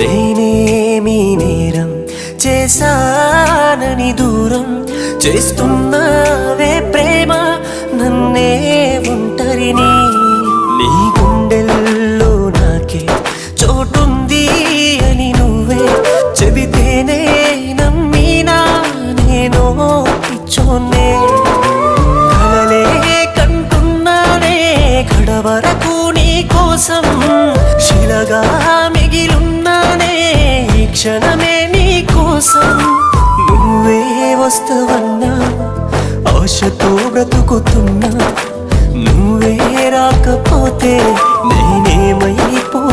నేనేమి నేరం చేశానని దూరం చేస్తున్నావే ప్రేమ నన్నే ఒంటరిని. నీ గుండెల్లో నాకే చోటుంది అని నువ్వే చెబితేనే నమ్మినా నేను పిచ్చోన్నే. కలలే కంటున్నానే కడవరకు నీ కోసం, శిలగా మిగిలున్నానే ఈ క్షణమే నీ కోసం. నువ్వే వస్తవన్నా ఆశతో బ్రతుకుతున్నా, నువ్వే రాకపోతే నేనేమైపోదునమ్మా.